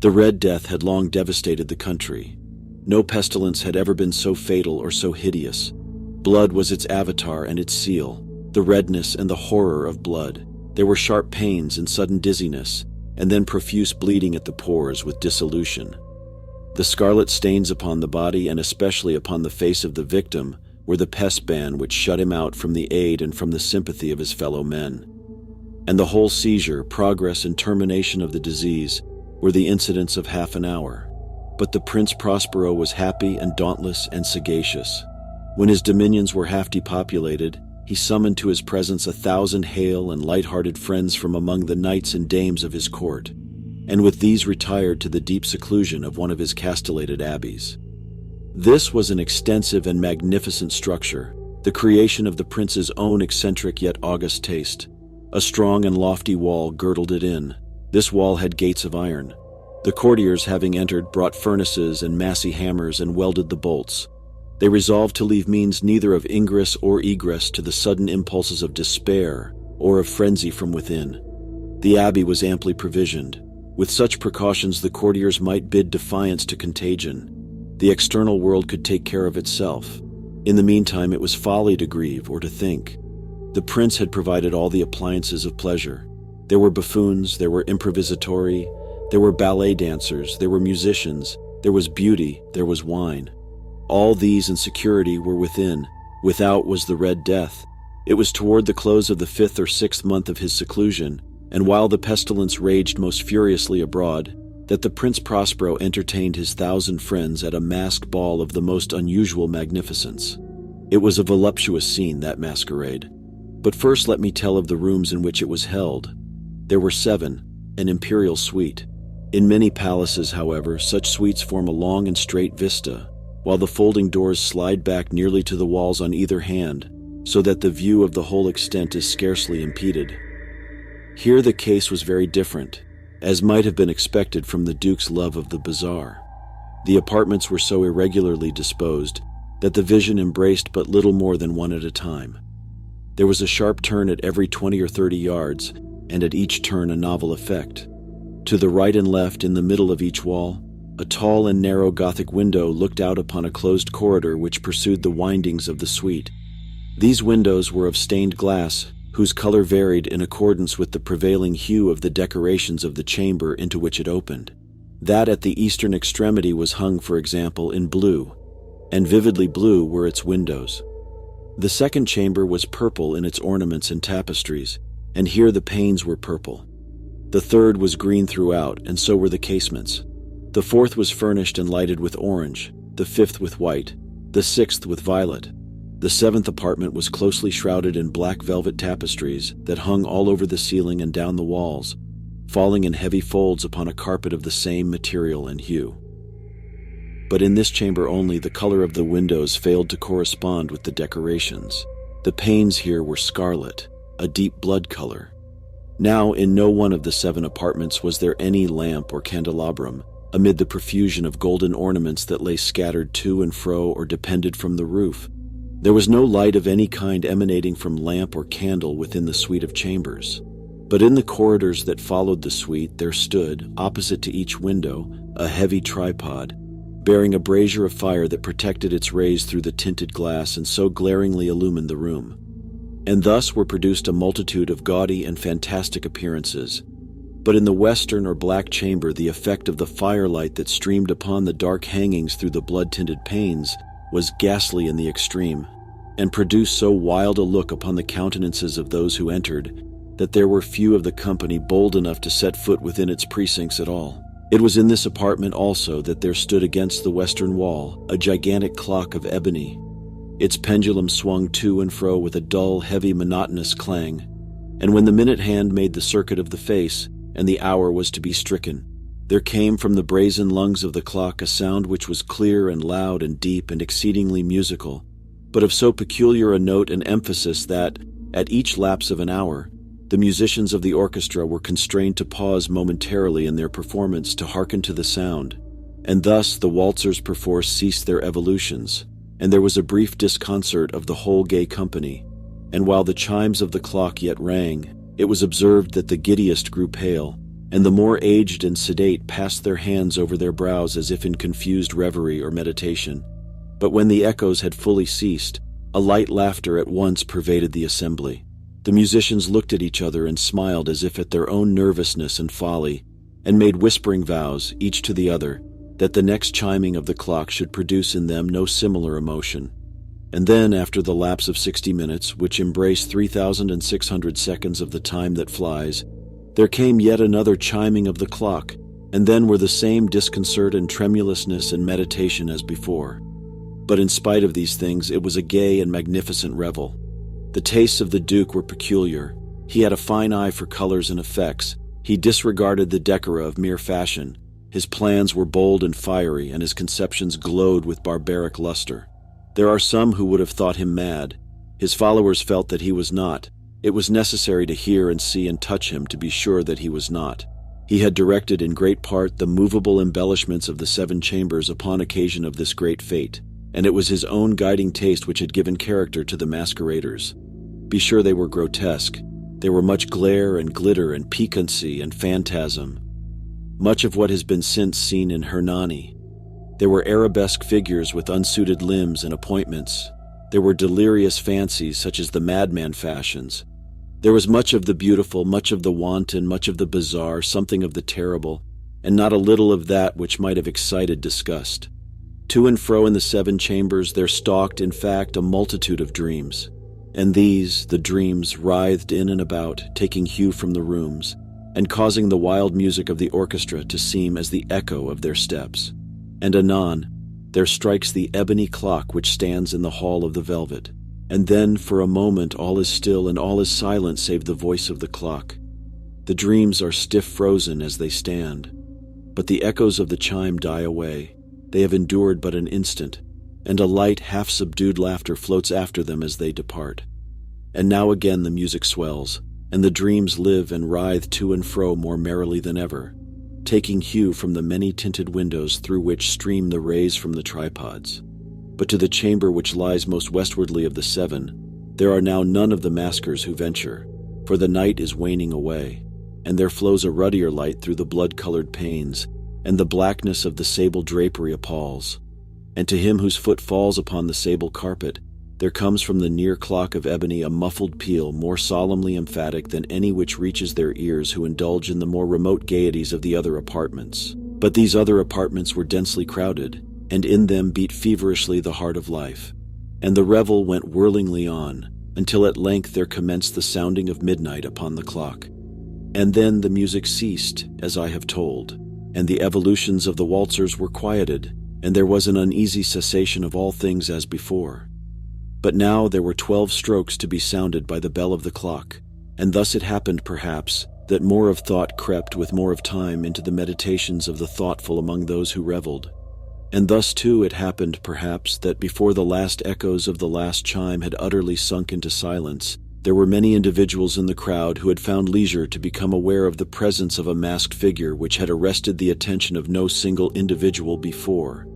The Red Death had long devastated the country. No pestilence had ever been so fatal or so hideous. Blood was its avatar and its seal, the redness and the horror of blood. There were sharp pains and sudden dizziness, and then profuse bleeding at the pores with dissolution. The scarlet stains upon the body and especially upon the face of the victim were the pest ban which shut him out from the aid and from the sympathy of his fellow men. And the whole seizure, progress, and termination of the disease were the incidents of half an hour. But the Prince Prospero was happy and dauntless and sagacious. When his dominions were half depopulated, he summoned to his presence 1,000 hale and light-hearted friends from among the knights and dames of his court, and with these retired to the deep seclusion of one of his castellated abbeys. This was an extensive and magnificent structure, the creation of the prince's own eccentric yet august taste. A strong and lofty wall girdled it in. This wall had gates of iron. The courtiers, having entered, brought furnaces and massy hammers and welded the bolts. They resolved to leave means neither of ingress or egress to the sudden impulses of despair or of frenzy from within. The abbey was amply provisioned. With such precautions, the courtiers might bid defiance to contagion. The external world could take care of itself. In the meantime, it was folly to grieve or to think. The prince had provided all the appliances of pleasure. There were buffoons, there were improvisatori, there were ballet dancers, there were musicians, there was beauty, there was wine. All these and security were within. Without was the Red Death. It was toward the close of the 5th or 6th month of his seclusion, and while the pestilence raged most furiously abroad, that the Prince Prospero entertained his 1,000 friends at a masked ball of the most unusual magnificence. It was a voluptuous scene, that masquerade. But first let me tell of the rooms in which it was held. There were 7, an imperial suite. In many palaces, however, such suites form a long and straight vista, while the folding doors slide back nearly to the walls on either hand, so that the view of the whole extent is scarcely impeded. Here the case was very different, as might have been expected from the Duke's love of the bizarre. The apartments were so irregularly disposed that the vision embraced but little more than one at a time. There was a sharp turn at every 20 or 30 yards, and at each turn a novel effect. To the right and left, in the middle of each wall, a tall and narrow Gothic window looked out upon a closed corridor which pursued the windings of the suite. These windows were of stained glass, whose color varied in accordance with the prevailing hue of the decorations of the chamber into which it opened. That at the eastern extremity was hung, for example, in blue, and vividly blue were its windows. The second chamber was purple in its ornaments and tapestries, and here the panes were purple. The third was green throughout, and so were the casements. The fourth was furnished and lighted with orange, the fifth with white, the sixth with violet. The seventh apartment was closely shrouded in black velvet tapestries that hung all over the ceiling and down the walls, falling in heavy folds upon a carpet of the same material and hue. But in this chamber only, the color of the windows failed to correspond with the decorations. The panes here were scarlet, a deep blood color. Now, in no one of the 7 apartments was there any lamp or candelabrum, amid the profusion of golden ornaments that lay scattered to and fro or depended from the roof. There was no light of any kind emanating from lamp or candle within the suite of chambers. But in the corridors that followed the suite there stood, opposite to each window, a heavy tripod, bearing a brazier of fire that protected its rays through the tinted glass and so glaringly illumined the room. And thus were produced a multitude of gaudy and fantastic appearances. But in the western or black chamber the effect of the firelight that streamed upon the dark hangings through the blood-tinted panes was ghastly in the extreme, and produced so wild a look upon the countenances of those who entered, that there were few of the company bold enough to set foot within its precincts at all. It was in this apartment also that there stood against the western wall a gigantic clock of ebony. Its pendulum swung to and fro with a dull, heavy, monotonous clang, and when the minute hand made the circuit of the face, and the hour was to be stricken, there came from the brazen lungs of the clock a sound which was clear and loud and deep and exceedingly musical, but of so peculiar a note and emphasis that, at each lapse of an hour, the musicians of the orchestra were constrained to pause momentarily in their performance to hearken to the sound, and thus the waltzers perforce ceased their evolutions, and there was a brief disconcert of the whole gay company, and while the chimes of the clock yet rang, it was observed that the giddiest grew pale, and the more aged and sedate passed their hands over their brows as if in confused reverie or meditation. But when the echoes had fully ceased, a light laughter at once pervaded the assembly. The musicians looked at each other and smiled as if at their own nervousness and folly, and made whispering vows, each to the other, that the next chiming of the clock should produce in them no similar emotion. And then, after the lapse of 60 minutes, which embraced 3,600 seconds of the time that flies, there came yet another chiming of the clock, and then were the same disconcert and tremulousness and meditation as before. But in spite of these things, it was a gay and magnificent revel. The tastes of the Duke were peculiar. He had a fine eye for colors and effects. He disregarded the decora of mere fashion. His plans were bold and fiery, and his conceptions glowed with barbaric luster. There are some who would have thought him mad. His followers felt that he was not. It was necessary to hear and see and touch him to be sure that he was not. He had directed in great part the movable embellishments of the 7 chambers upon occasion of this great fete, and it was his own guiding taste which had given character to the masqueraders. Be sure they were grotesque. There were much glare and glitter and piquancy and phantasm, much of what has been since seen in Hernani. There were arabesque figures with unsuited limbs and appointments. There were delirious fancies such as the madman fashions. There was much of the beautiful, much of the wanton, much of the bizarre, something of the terrible, and not a little of that which might have excited disgust. To and fro in the 7 chambers there stalked, in fact, a multitude of dreams. And these, the dreams, writhed in and about, taking hue from the rooms, and causing the wild music of the orchestra to seem as the echo of their steps. And anon, there strikes the ebony clock which stands in the hall of the velvet, and then for a moment all is still and all is silent save the voice of the clock. The dreams are stiff frozen as they stand, but the echoes of the chime die away. They have endured but an instant, and a light, half-subdued laughter floats after them as they depart. And now again the music swells, and the dreams live and writhe to and fro more merrily than ever, taking hue from the many-tinted windows through which stream the rays from the tripods. But to the chamber which lies most westwardly of the 7, there are now none of the maskers who venture, for the night is waning away, and there flows a ruddier light through the blood-colored panes, and the blackness of the sable drapery appalls. And to him whose foot falls upon the sable carpet, there comes from the near clock of ebony a muffled peal more solemnly emphatic than any which reaches their ears who indulge in the more remote gaieties of the other apartments. But these other apartments were densely crowded, and in them beat feverishly the heart of life. And the revel went whirlingly on, until at length there commenced the sounding of midnight upon the clock. And then the music ceased, as I have told, and the evolutions of the waltzers were quieted, and there was an uneasy cessation of all things as before. But now there were 12 strokes to be sounded by the bell of the clock, and thus it happened, perhaps, that more of thought crept with more of time into the meditations of the thoughtful among those who reveled. And thus, too, it happened, perhaps, that before the last echoes of the last chime had utterly sunk into silence, there were many individuals in the crowd who had found leisure to become aware of the presence of a masked figure which had arrested the attention of no single individual before.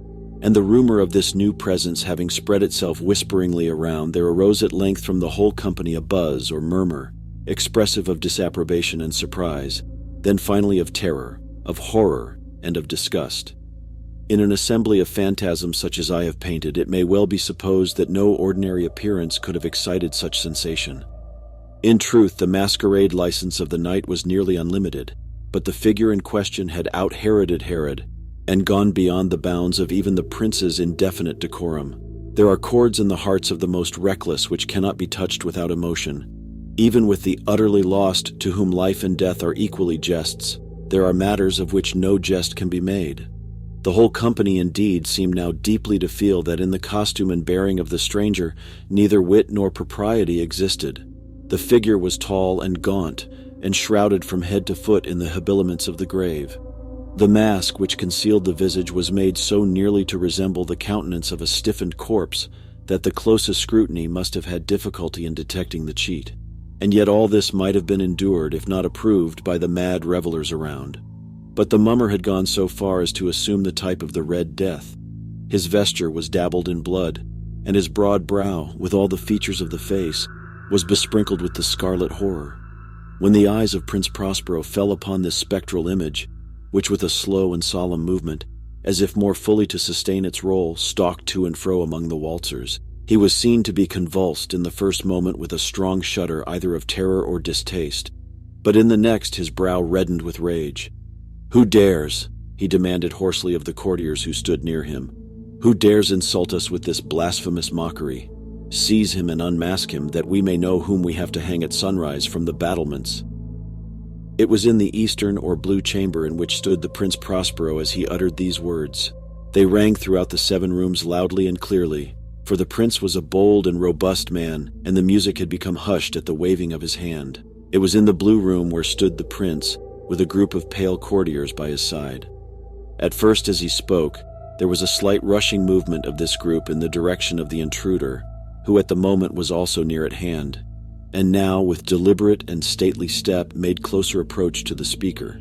And the rumor of this new presence having spread itself whisperingly around, there arose at length from the whole company a buzz or murmur, expressive of disapprobation and surprise, then finally of terror, of horror, and of disgust. In an assembly of phantasms such as I have painted, it may well be supposed that no ordinary appearance could have excited such sensation. In truth, the masquerade license of the night was nearly unlimited, but the figure in question had out-Heroded Herod, and gone beyond the bounds of even the prince's indefinite decorum. There are chords in the hearts of the most reckless which cannot be touched without emotion. Even with the utterly lost, to whom life and death are equally jests, there are matters of which no jest can be made. The whole company, indeed, seemed now deeply to feel that in the costume and bearing of the stranger neither wit nor propriety existed. The figure was tall and gaunt, and shrouded from head to foot in the habiliments of the grave. The mask which concealed the visage was made so nearly to resemble the countenance of a stiffened corpse that the closest scrutiny must have had difficulty in detecting the cheat. And yet all this might have been endured, if not approved, by the mad revelers around. But the mummer had gone so far as to assume the type of the Red Death. His vesture was dabbled in blood, and his broad brow, with all the features of the face, was besprinkled with the scarlet horror. When the eyes of Prince Prospero fell upon this spectral image, which with a slow and solemn movement, as if more fully to sustain its role, stalked to and fro among the waltzers, he was seen to be convulsed in the first moment with a strong shudder either of terror or distaste, but in the next his brow reddened with rage. "Who dares?" he demanded hoarsely of the courtiers who stood near him. "Who dares insult us with this blasphemous mockery? Seize him and unmask him, that we may know whom we have to hang at sunrise from the battlements." It was in the eastern or blue chamber in which stood the Prince Prospero as he uttered these words. They rang throughout the 7 rooms loudly and clearly, for the prince was a bold and robust man, and the music had become hushed at the waving of his hand. It was in the blue room where stood the prince, with a group of pale courtiers by his side. At first, as he spoke, there was a slight rushing movement of this group in the direction of the intruder, who at the moment was also near at hand, and now, with deliberate and stately step, made closer approach to the speaker.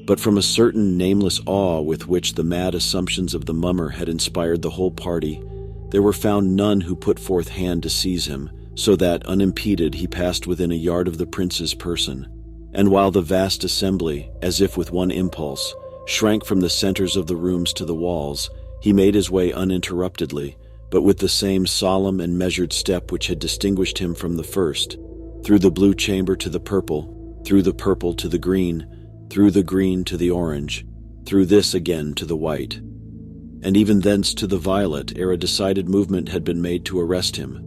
But from a certain nameless awe with which the mad assumptions of the mummer had inspired the whole party, there were found none who put forth hand to seize him, so that, unimpeded, he passed within a yard of the prince's person. And while the vast assembly, as if with one impulse, shrank from the centers of the rooms to the walls, he made his way uninterruptedly, but with the same solemn and measured step which had distinguished him from the first, through the blue chamber to the purple, through the purple to the green, through the green to the orange, through this again to the white, and even thence to the violet, ere a decided movement had been made to arrest him.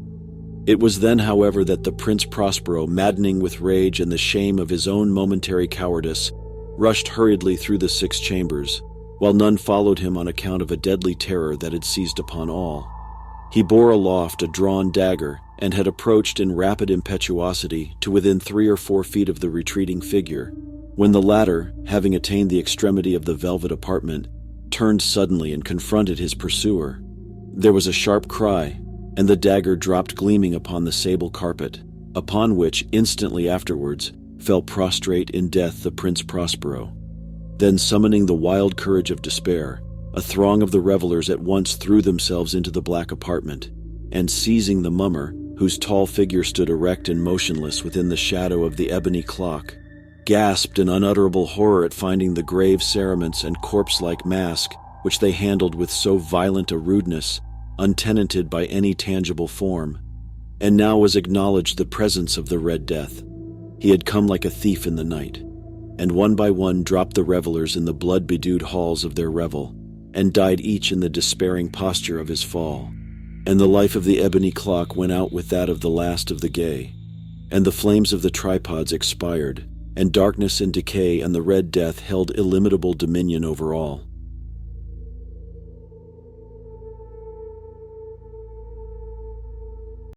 It was then, however, that the Prince Prospero, maddening with rage and the shame of his own momentary cowardice, rushed hurriedly through the 6 chambers, while none followed him on account of a deadly terror that had seized upon all. He bore aloft a drawn dagger, and had approached in rapid impetuosity to within 3 or 4 feet of the retreating figure, when the latter, having attained the extremity of the velvet apartment, turned suddenly and confronted his pursuer. There was a sharp cry, and the dagger dropped gleaming upon the sable carpet, upon which, instantly afterwards, fell prostrate in death the Prince Prospero. Then, summoning the wild courage of despair, a throng of the revelers at once threw themselves into the black apartment, and seizing the mummer, whose tall figure stood erect and motionless within the shadow of the ebony clock, gasped in unutterable horror at finding the grave cerements and corpse-like mask, which they handled with so violent a rudeness, untenanted by any tangible form. And now was acknowledged the presence of the Red Death. He had come like a thief in the night, and one by one dropped the revelers in the blood-bedewed halls of their revel, and died each in the despairing posture of his fall. And the life of the ebony clock went out with that of the last of the gay, and the flames of the tripods expired, and darkness and decay and the Red Death held illimitable dominion over all.